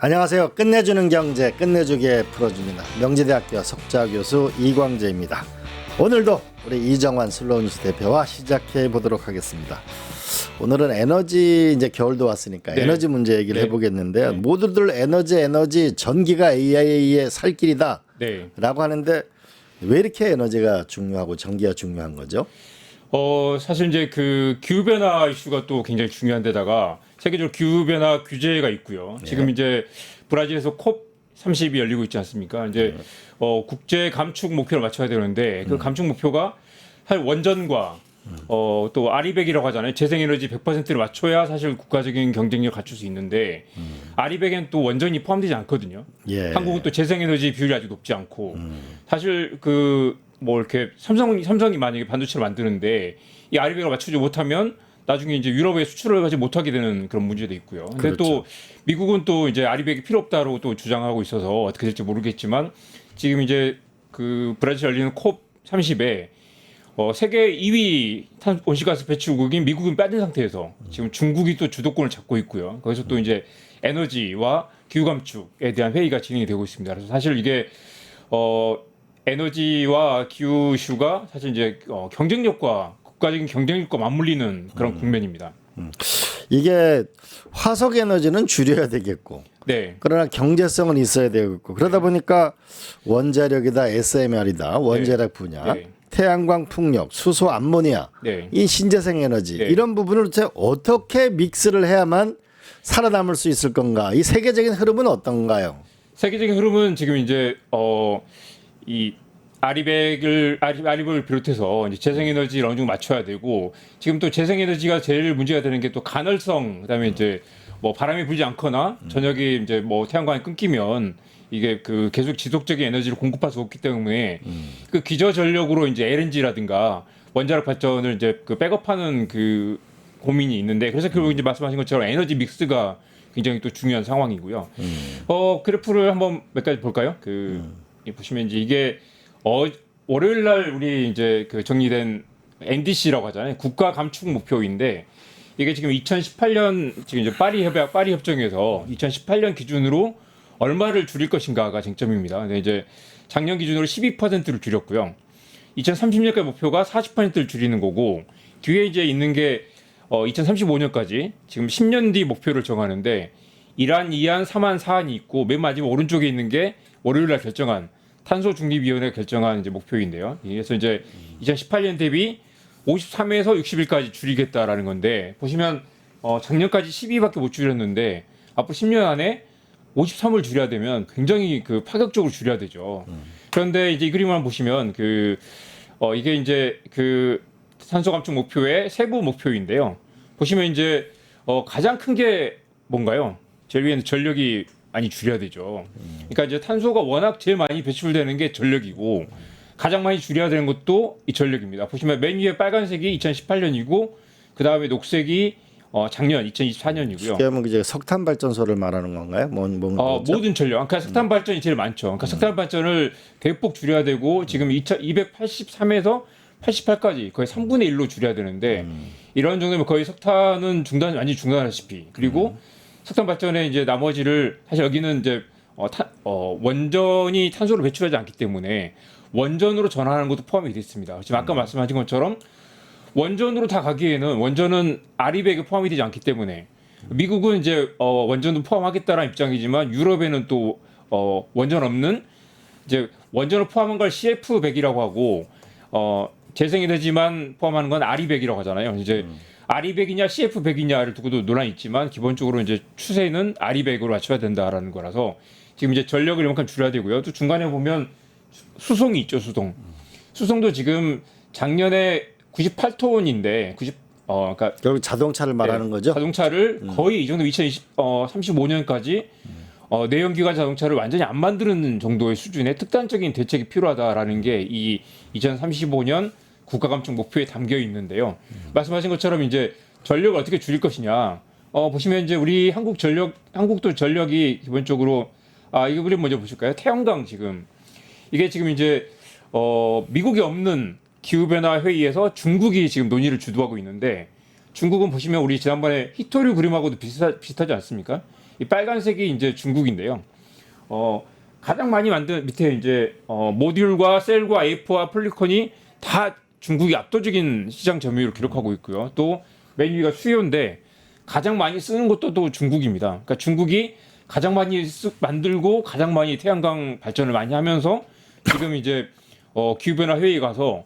안녕하세요. 끝내주는 경제 끝내주게 풀어줍니다. 명지대학교 석좌교수 이광재입니다. 오늘도 우리 이정환 슬로우뉴스 대표와 시작해 보도록 하겠습니다. 오늘은 에너지, 이제 겨울도 왔으니까 네. 에너지 문제 얘기를 네. 해보겠는데요. 모두들 에너지 전기가 AI의 살 길이다 네. 라고 하는데 왜 이렇게 에너지가 중요하고 전기가 중요한 거죠? 사실 이제 그 기후변화 이슈가 또 굉장히 중요한 데다가 세계적으로 기후변화 규제가 있고요. 지금 이제 브라질에서 COP30이 열리고 있지 않습니까? 이제 국제 감축 목표를 맞춰야 되는데 그 감축 목표가 사실 원전과 또 아리백이라고 하잖아요. 재생에너지 100%를 맞춰야 사실 국가적인 경쟁력을 갖출 수 있는데 아리백엔 또 원전이 포함되지 않거든요. 예. 한국은 또 재생에너지 비율이 아주 높지 않고 사실 뭐 이렇게 삼성이 만약에 반도체를 만드는데 이 아리백을 맞추지 못하면 나중에 이제 유럽에 수출을 하지 못하게 되는 그런 문제도 있고요. 근데 그렇죠. 또 미국은 또 이제 아리백이 필요 없다고 또 주장하고 있어서 어떻게 될지 모르겠지만 지금 이제 그 브라질 열리는 콥 30에 세계 2위 온실가스 배출국인 미국은 빠진 상태에서 지금 중국이 또 주도권을 잡고 있고요. 거기서 또 이제 에너지와 기후 감축에 대한 회의가 진행이 되고 있습니다. 그래서 사실 이게 에너지와 기후 이슈가 사실 이제 경쟁력과 국가적인 경쟁력과 맞물리는 그런 국면입니다. 이게 화석 에너지는 줄여야 되겠고 네. 그러나 경제성은 있어야 되겠고 그러다 보니까 원자력이다 SMR이다 원자력 분야 네. 태양광 풍력 수소 암모니아 네. 이 신재생 에너지 네. 이런 부분을 도대체 어떻게 믹스를 해야만 살아남을 수 있을 건가 이 세계적인 흐름은 어떤가요? 세계적인 흐름은 지금 이제 이 아리백을 비롯해서 이제 재생에너지를 어느 정도 맞춰야 되고 지금 또 재생에너지가 제일 문제가 되는 게 또 간헐성 그다음에 이제 뭐 바람이 불지 않거나 저녁에 이제 뭐 태양광이 끊기면 이게 그 계속 지속적인 에너지를 공급할 수 없기 때문에 그 기저 전력으로 이제 LNG라든가 원자력 발전을 이제 그 백업하는 그 고민이 있는데 그래서 결국 이제 말씀하신 것처럼 에너지 믹스가 굉장히 또 중요한 상황이고요. 그래프를 한번 몇 가지 볼까요? 보시면 이제 이게 월요일 날 우리 이제 그 정리된 NDC라고 하잖아요. 국가 감축 목표인데 이게 지금 2018년 지금 이제 파리 협정에서 2018년 기준으로 얼마를 줄일 것인가가 쟁점입니다. 근데 이제 작년 기준으로 12%를 줄였고요. 2030년까지 목표가 40%를 줄이는 거고 뒤에 이제 있는 게 2035년까지 지금 10년 뒤 목표를 정하는데 1안, 2안, 3안, 4안이 있고 맨 마지막 오른쪽에 있는 게 월요일 날 결정한 탄소중립위원회가 결정한 이제 목표인데요. 그래서 이제 2018년 대비 53에서 60일까지 줄이겠다라는 건데 보시면 작년까지 12밖에 못 줄였는데 앞으로 10년 안에 53을 줄여야 되면 굉장히 그 파격적으로 줄여야 되죠. 그런데 이제 이 그림을 보시면 이게 이제 그 탄소 감축 목표의 세부 목표인데요. 보시면 이제 가장 큰 게 뭔가요? 제일 위에는 전력이 많이 줄여야 되죠. 그러니까 이제 탄소가 워낙 제일 많이 배출되는 게 전력이고 가장 많이 줄여야 되는 것도 이 전력입니다. 보시면 맨 위에 빨간색이 2018년이고 그 다음에 녹색이 작년 2024년이고요. 쉽게 하면 이제 석탄 발전소를 말하는 건가요? 모든 전력. 그러니까 석탄 발전이 제일 많죠. 그러니까 석탄 발전을 대폭 줄여야 되고 지금 283에서 88까지 거의 3분의 1로 줄여야 되는데 이런 정도면 거의 석탄은 완전히 중단하다시피 그리고 석탄 발전의 이제 나머지를 사실 여기는 이제 원전이 탄소를 배출하지 않기 때문에 원전으로 전환하는 것도 포함이 되어 있습니다. 지금 아까 말씀하신 것처럼 원전으로 다 가기에는 원전은 아리백에 포함이 되지 않기 때문에 미국은 이제 원전도 포함하겠다라는 입장이지만 유럽에는 또 원전 없는 이제 원전을 포함한 걸 CF100이라고 하고 재생에너지만 포함하는 건 아리백이라고 하잖아요. 이제 아리백이냐 CF100이냐를 두고도 논란이 있지만 기본적으로 이제 추세는 아리백으로 맞춰야 된다라는 거라서 지금 이제 전력을 이만큼 줄여야 되고요. 또 중간에 보면 수송이 있죠, 수송. 수송도 지금 작년에 98톤인데 그러니까 결국 자동차를 말하는 거죠? 자동차를 거의 이 정도 2035년까지 내연기관 자동차를 완전히 안 만드는 정도의 수준의 특단적인 대책이 필요하다라는 게 이 2035년 국가감축 목표에 담겨 있는데요. 말씀하신 것처럼 이제 전력을 어떻게 줄일 것이냐. 보시면 이제 우리 한국도 전력이 기본적으로 이거 그림 먼저 보실까요? 태양광 지금 이게 지금 이제 미국이 없는 기후변화 회의에서 중국이 지금 논의를 주도하고 있는데 중국은 보시면 우리 지난번에 히토류 그림하고도 비슷하지 않습니까? 이 빨간색이 이제 중국인데요. 가장 많이 만든 밑에 이제 모듈과 셀과 A4와 폴리콘이 다 중국이 압도적인 시장 점유율을 기록하고 있고요. 또 맨 위가 수요인데 가장 많이 쓰는 것도 또 중국입니다. 그러니까 중국이 가장 많이 만들고 가장 많이 태양광 발전을 많이 하면서 지금 이제 기후변화 회의에 가서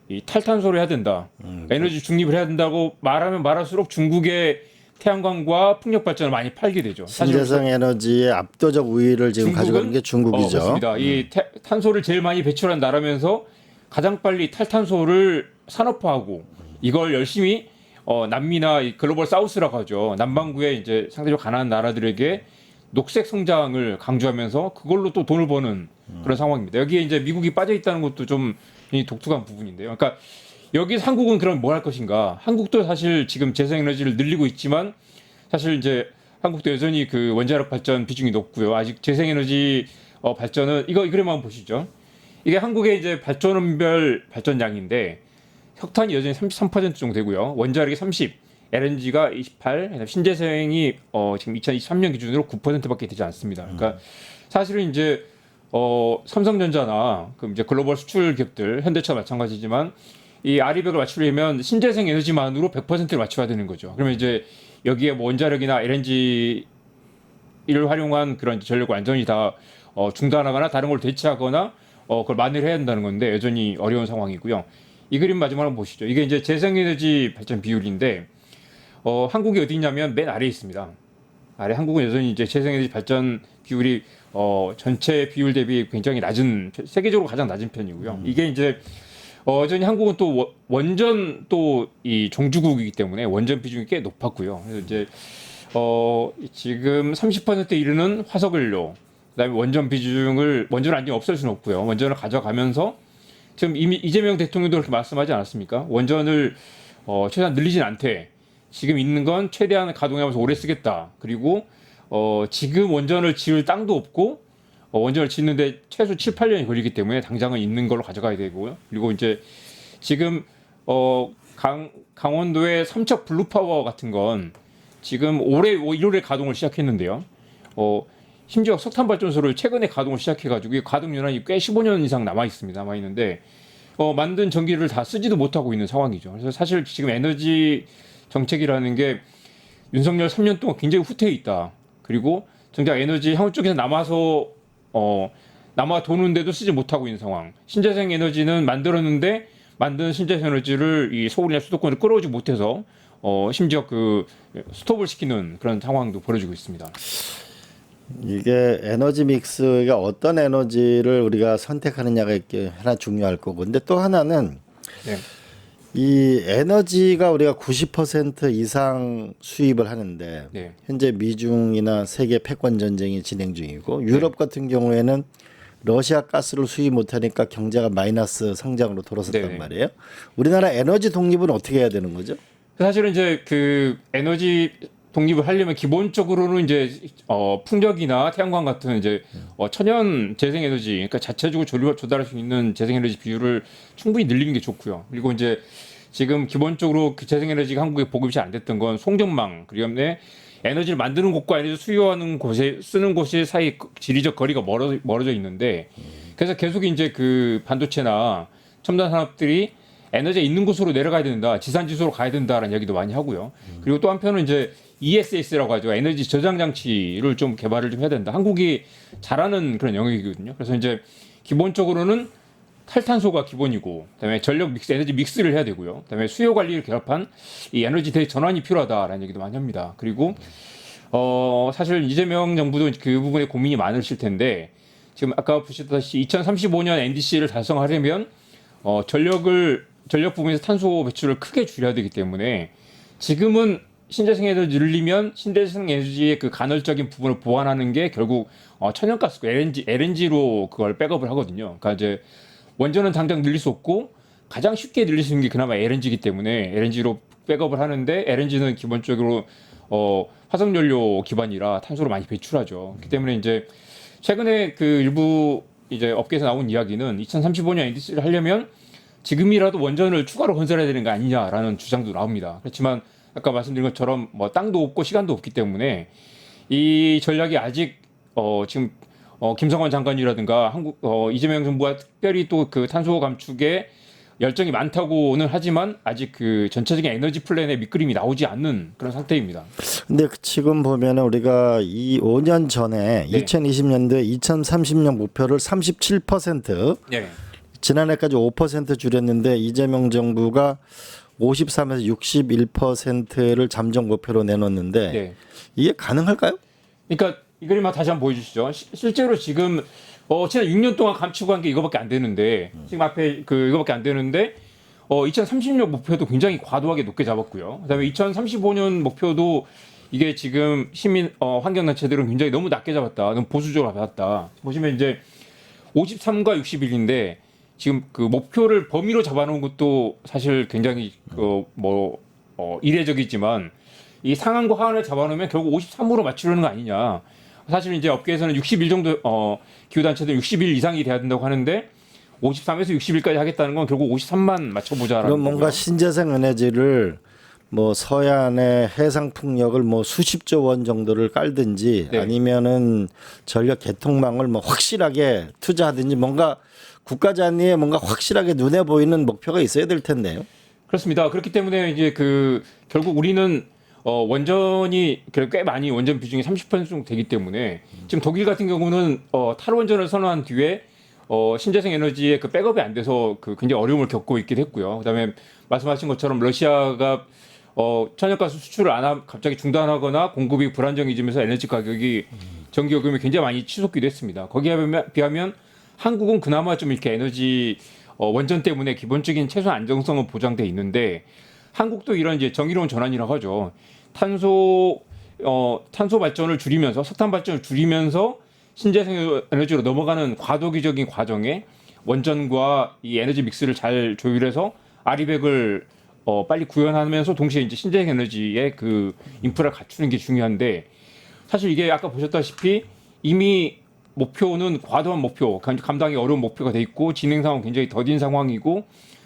이 탈탄소를 해야 된다. 에너지 중립을 해야 된다고 말하면 말할수록 중국의 태양광과 풍력 발전을 많이 팔게 되죠. 신재생 에너지의 압도적 우위를 지금 가지고 있는 게 중국이죠. 그렇습니다. 이 탄소를 제일 많이 배출한 나라면서 가장 빨리 탈탄소를 산업화하고 이걸 열심히 남미나 이 글로벌 사우스라고 하죠. 남반구의 이제 상대적으로 가난한 나라들에게 녹색 성장을 강조하면서 그걸로 또 돈을 버는 그런 상황입니다. 여기에 이제 미국이 빠져 있다는 것도 좀 독특한 부분인데요. 그러니까 여기서 한국은 그럼 뭘 할 것인가? 한국도 사실 지금 재생에너지를 늘리고 있지만 사실 이제 한국도 여전히 그 원자력 발전 비중이 높고요. 아직 재생에너지 발전은 이 그림 한번 보시죠. 이게 한국의 이제 발전원별 발전량인데 석탄이 여전히 33% 정도 되고요. 원자력이 30, LNG가 28, 신재생이 지금 2023년 기준으로 9%밖에 되지 않습니다. 그러니까 사실은 이제 삼성전자나 그 이제 글로벌 수출 기업들, 현대차 마찬가지지만 이 아리백을 맞추려면 신재생 에너지만으로 100%를 맞춰야 되는 거죠. 그러면 이제 여기에 뭐 원자력이나 LNG를 활용한 그런 전력을 완전히 다 중단하거나 다른 걸 대체하거나 그걸 만회해야 된다는 건데 여전히 어려운 상황이고요. 이 그림 마지막으로 한번 보시죠. 이게 이제 재생에너지 발전 비율인데 한국이 어디 있냐면 맨 아래에 있습니다. 아래 한국은 여전히 이제 재생에너지 발전 비율이 전체 비율 대비 굉장히 낮은 세계적으로 가장 낮은 편이고요. 이게 이제 여전히 한국은 또 원전 또 이 종주국이기 때문에 원전 비중이 꽤 높았고요. 그래서 이제 지금 30%에 이르는 화석연료, 그다음에 원전을 완전히 없앨 수는 없고요. 원전을 가져가면서 지금 이미 이재명 대통령도 그렇게 말씀하지 않았습니까? 원전을 최대한 늘리진 않되 지금 있는 건 최대한 가동하면서 오래 쓰겠다. 그리고 지금 원전을 지을 땅도 없고 원전을 짓는데 최소 7, 8년이 걸리기 때문에 당장은 있는 걸로 가져가야 되고요. 그리고 이제 지금 강원도의 삼척 블루파워 같은 건 지금 올해 1월에 가동을 시작했는데요. 심지어 석탄 발전소를 최근에 가동을 시작해가지고 가동 연한이 꽤 15년 이상 남아 있는데 만든 전기를 다 쓰지도 못하고 있는 상황이죠. 그래서 사실 지금 에너지 정책이라는 게 윤석열 3년 동안 굉장히 후퇴해 있다. 그리고 정작 에너지 향후 쪽에서 남아 도는데도 쓰지 못하고 있는 상황. 신재생 에너지는 만들었는데 만든 신재생 에너지를 이 서울이나 수도권을 끌어오지 못해서 심지어 그 스톱을 시키는 그런 상황도 벌어지고 있습니다. 이게 에너지 믹스가 어떤 에너지를 우리가 선택하느냐가 이렇게 하나 중요할 거고, 근데 또 하나는 네. 이 에너지가 우리가 90% 이상 수입을 하는데 네. 현재 미중이나 세계 패권 전쟁이 진행 중이고 유럽 같은 경우에는 러시아 가스를 수입 못하니까 경제가 마이너스 성장으로 돌아섰단 네. 말이에요. 우리나라 에너지 독립은 어떻게 해야 되는 거죠? 사실은 이제 그 에너지 독립을 하려면 기본적으로는 이제 풍력이나 태양광 같은 이제 천연 재생 에너지, 그러니까 자체적으로 조달할 수 있는 재생 에너지 비율을 충분히 늘리는 게 좋고요. 그리고 이제 지금 기본적으로 그 재생 에너지가 한국에 보급이 잘 안 됐던 건 송전망, 그리고 에너지를 만드는 곳과 에너지 수요하는 곳에 쓰는 곳이 사이 지리적 거리가 멀어져 있는데, 그래서 계속 이제 그 반도체나 첨단 산업들이 에너지가 있는 곳으로 내려가야 된다, 지산지수로 가야 된다라는 얘기도 많이 하고요. 그리고 또 한편은 이제 ESS라고 하죠. 에너지 저장 장치를 좀 개발을 좀 해야 된다. 한국이 잘하는 그런 영역이거든요. 그래서 이제 기본적으로는 탈탄소가 기본이고, 그다음에 전력 믹스, 에너지 믹스를 해야 되고요. 그다음에 수요 관리를 결합한 이 에너지 대전환이 필요하다라는 얘기도 많이 합니다. 그리고 사실 이재명 정부도 그 부분에 고민이 많으실 텐데, 지금 아까 보셨다시피 2035년 NDC를 달성하려면 전력 부분에서 탄소 배출을 크게 줄여야 되기 때문에 지금은 신재생 에너지를 늘리면 신재생 에너지의 그 간헐적인 부분을 보완하는 게 결국 천연가스고 LNG로 그걸 백업을 하거든요. 그러니까 이제 원전은 당장 늘릴 수 없고 가장 쉽게 늘릴 수 있는 게 그나마 LNG이기 때문에 LNG로 백업을 하는데, LNG는 기본적으로 화석연료 기반이라 탄소를 많이 배출하죠. 그렇기 때문에 이제 최근에 그 일부 이제 업계에서 나온 이야기는 2035년 NDC를 하려면 지금이라도 원전을 추가로 건설해야 되는 거 아니냐라는 주장도 나옵니다. 그렇지만 아까 말씀드린 것처럼 뭐 땅도 없고 시간도 없기 때문에 이 전략이 아직 지금 김성환 장관이라든가 이재명 정부가 특별히 또 그 탄소 감축에 열정이 많다고는 하지만 아직 그 전체적인 에너지 플랜의 밑그림이 나오지 않는 그런 상태입니다. 근데 지금 보면은 우리가 이 5년 전에 네. 2020년도에 2030년 목표를 37% 네. 지난해까지 5% 줄였는데 이재명 정부가 53에서 61%를 잠정 목표로 내놓는데 네. 이게 가능할까요? 그러니까 이 그림 다시 한번 보여주시죠. 실제로 지금 지난 6년 동안 감축한 게 이거밖에 안 되는데 지금 앞에 이거밖에 안 되는데 2030년 목표도 굉장히 과도하게 높게 잡았고요. 그다음에 2035년 목표도 이게 지금 시민 환경단체들은 굉장히 너무 낮게 잡았다. 너무 보수적으로 잡았다. 보시면 이제 53과 61인데 지금 그 목표를 범위로 잡아놓은 것도 사실 굉장히 이례적이지만 이 상한과 하한을 잡아놓으면 결국 53으로 맞추려는 거 아니냐. 사실 이제 업계에서는 61 정도 기후단체들 60일 이상이 돼야 된다고 하는데 53에서 60일까지 하겠다는 건 결국 53만 맞춰보자라는 그럼 뭔가 거고요. 신재생 에너지를 뭐 서해안의 해상 풍력을 뭐 수십조 원 정도를 깔든지 네. 아니면은 전력 개통망을 뭐 확실하게 투자하든지 뭔가 국가 단위에 뭔가 확실하게 눈에 보이는 목표가 있어야 될 텐데요. 그렇습니다. 그렇기 때문에 이제 결국 우리는 원전이 꽤 많이 원전 비중이 30% 정도 되기 때문에 지금 독일 같은 경우는 탈원전을 선언한 뒤에 신재생 에너지의 그 백업이 안 돼서 굉장히 어려움을 겪고 있기도 했고요. 그다음에 말씀하신 것처럼 러시아가 천연가스 수출을 갑자기 중단하거나 공급이 불안정해지면서 에너지 가격이 전기 요금이 굉장히 많이 치솟기도 했습니다. 거기에 비하면 한국은 그나마 좀 이렇게 에너지 원전 때문에 기본적인 최소한 안정성은 보장돼 있는데 한국도 이런 이제 정의로운 전환이라고 하죠. 탄소 발전을 줄이면서 석탄 발전을 줄이면서 신재생 에너지로 넘어가는 과도기적인 과정에 원전과 이 에너지 믹스를 잘 조율해서 아리백을 빨리 구현하면서 동시에 이제 신재생 에너지의 그 인프라를 갖추는 게 중요한데 사실 이게 아까 보셨다시피 이미 목표는 과도한 목표, 감당이 어려운 목표가 돼 있고 진행 상황은 굉장히 더딘 상황이고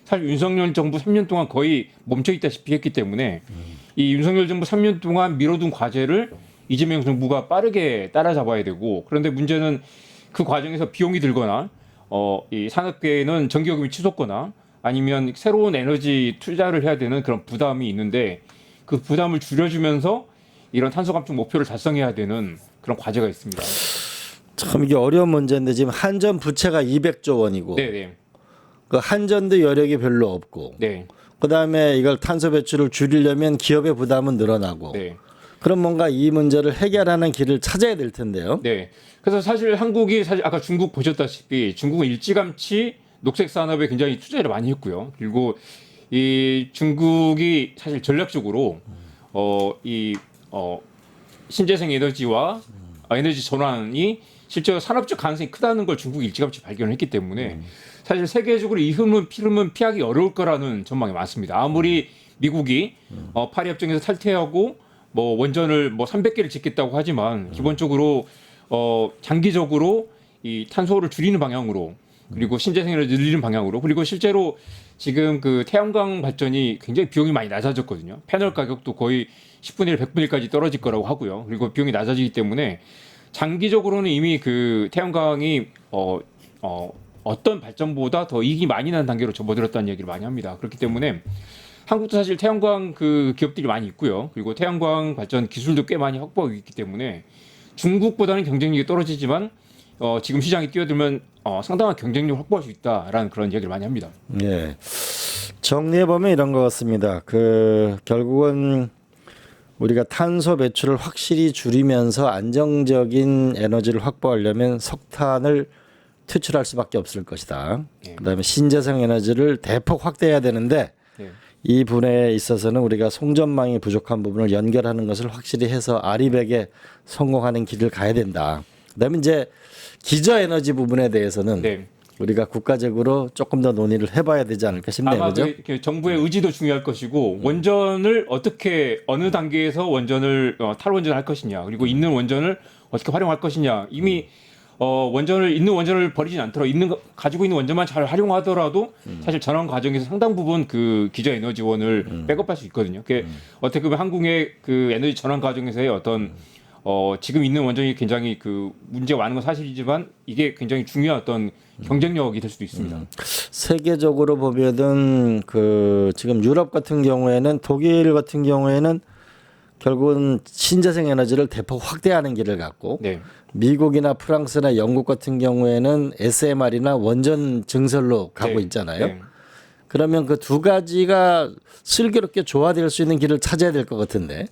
사실 윤석열 정부 3년 동안 거의 멈춰 있다시피 했기 때문에 이 윤석열 정부 3년 동안 미뤄둔 과제를 이재명 정부가 빠르게 따라잡아야 되고 그런데 문제는 그 과정에서 비용이 들거나 이 산업계에는 전기요금이 치솟거나 아니면 새로운 에너지 투자를 해야 되는 그런 부담이 있는데 그 부담을 줄여주면서 이런 탄소 감축 목표를 달성해야 되는 그런 과제가 있습니다. 참 이게 어려운 문제인데 지금 한전 부채가 200조 원이고 네네. 그 한전도 여력이 별로 없고 네. 그다음에 이걸 탄소 배출을 줄이려면 기업의 부담은 늘어나고 네. 그럼 뭔가 이 문제를 해결하는 길을 찾아야 될 텐데요. 네. 그래서 사실 한국이 아까 중국 보셨다시피 중국은 일찌감치 녹색 산업에 굉장히 투자를 많이 했고요. 그리고 이 중국이 사실 전략적으로 신재생 에너지와 에너지 전환이 실제로 산업적 가능성이 크다는 걸 중국이 일찌감치 발견을 했기 때문에 사실 세계적으로 이 흐름은 피하기 어려울 거라는 전망이 많습니다. 아무리 미국이 파리 협정에서 탈퇴하고 뭐 원전을 300개를 짓겠다고 하지만 기본적으로 장기적으로 이 탄소를 줄이는 방향으로 그리고 신재생 에너지를 늘리는 방향으로 그리고 실제로 지금 그 태양광 발전이 굉장히 비용이 많이 낮아졌거든요. 패널 가격도 거의 10분의 1, 100분의 1까지 떨어질 거라고 하고요. 그리고 비용이 낮아지기 때문에 장기적으로는 이미 그 태양광이 어떤 발전보다 더 이익이 많이 나는 단계로 접어들었다는 얘기를 많이 합니다. 그렇기 때문에 한국도 사실 태양광 그 기업들이 많이 있고요. 그리고 태양광 발전 기술도 꽤 많이 확보하고 있기 때문에 중국보다는 경쟁력이 떨어지지만 지금 시장에 뛰어들면 상당한 경쟁력 확보할 수 있다라는 그런 얘기를 많이 합니다. 예. 정리해 보면 이런 것 같습니다. 결국은 우리가 탄소 배출을 확실히 줄이면서 안정적인 에너지를 확보하려면 석탄을 퇴출할 수밖에 없을 것이다. 네. 그다음에 신재생 에너지를 대폭 확대해야 되는데 네. 이 분야에 있어서는 우리가 송전망이 부족한 부분을 연결하는 것을 확실히 해서 아리백에 성공하는 길을 가야 된다. 그다음에 이제 기저 에너지 부분에 대해서는 네. 우리가 국가적으로 조금 더 논의를 해봐야 되지 않을까 싶네요. 아마 그죠? 정부의 의지도 중요할 것이고 원전을 어느 단계에서 원전을 탈원전을 할 것이냐 그리고 있는 원전을 어떻게 활용할 것이냐 이미 있는 원전을 버리진 않더라도 가지고 있는 원전만 잘 활용하더라도 사실 전환 과정에서 상당 부분 그 기저 에너지원을 백업할 수 있거든요. 어떻게 보면 한국의 그 에너지 전환 과정에서의 어떤 지금 있는 원전이 굉장히 그 문제가 많은 건 사실이지만 이게 굉장히 중요한 어떤 경쟁력이 될 수도 있습니다. 세계적으로 보면은 그 지금 유럽 같은 경우에는 독일 같은 경우에는 결국은 신재생 에너지를 대폭 확대하는 길을 갔고 네. 미국이나 프랑스나 영국 같은 경우에는 SMR이나 원전 증설로 가고 네. 있잖아요. 네. 그러면 그 두 가지가 슬기롭게 조화될 수 있는 길을 찾아야 될 것 같은데.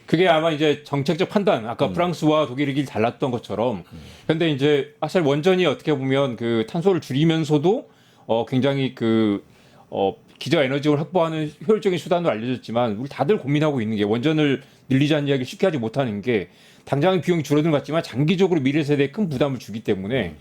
그게 아마 이제 정책적 판단, 아까 프랑스와 독일의 길이 달랐던 것처럼, 근데 이제 사실 원전이 어떻게 보면 그 탄소를 줄이면서도 굉장히 그 기저 에너지를 확보하는 효율적인 수단으로 알려졌지만 우리 다들 고민하고 있는 게 원전을 늘리자는 이야기를 쉽게 하지 못하는 게 당장 비용이 줄어드는 것 같지만 장기적으로 미래 세대에 큰 부담을 주기 때문에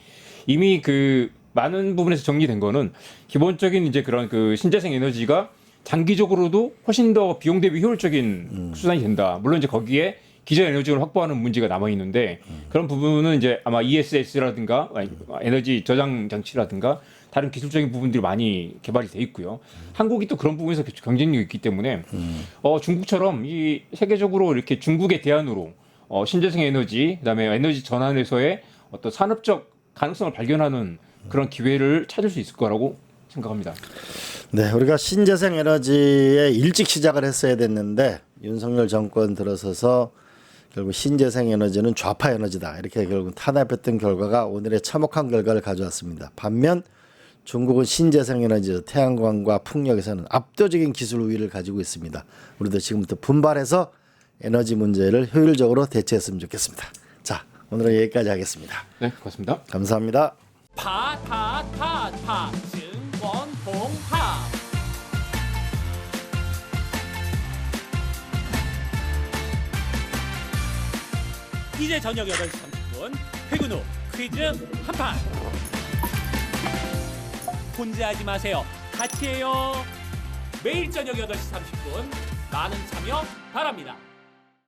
이미 그 많은 부분에서 정리된 거는 기본적인 이제 그런 그 신재생 에너지가 장기적으로도 훨씬 더 비용 대비 효율적인 수단이 된다. 물론 이제 거기에 기저 에너지를 확보하는 문제가 남아 있는데 그런 부분은 이제 아마 ESS라든가 에너지 저장 장치라든가 다른 기술적인 부분들이 많이 개발이 돼 있고요. 한국이 또 그런 부분에서 경쟁력이 있기 때문에 중국처럼 이 세계적으로 이렇게 중국의 대안으로 신재생 에너지 그다음에 에너지 전환에서의 어떤 산업적 가능성을 발견하는 그런 기회를 찾을 수 있을 거라고 생각합니다. 네, 우리가 신재생 에너지에 일찍 시작을 했어야 됐는데 윤석열 정권 들어서서 결국 신재생 에너지는 좌파 에너지다 이렇게 결국 탄압했던 결과가 오늘의 참혹한 결과를 가져왔습니다. 반면 중국은 신재생 에너지, 태양광과 풍력에서는 압도적인 기술 우위를 가지고 있습니다. 우리도 지금부터 분발해서 에너지 문제를 효율적으로 대처했으면 좋겠습니다. 자, 오늘은 여기까지 하겠습니다. 네, 고맙습니다. 감사합니다. 파파파파 증권봉합 이제 저녁 8시 30분 퇴근 후 퀴즈 한판 혼자 하지 마세요 같이 해요 매일 저녁 8시 30분 많은 참여 바랍니다.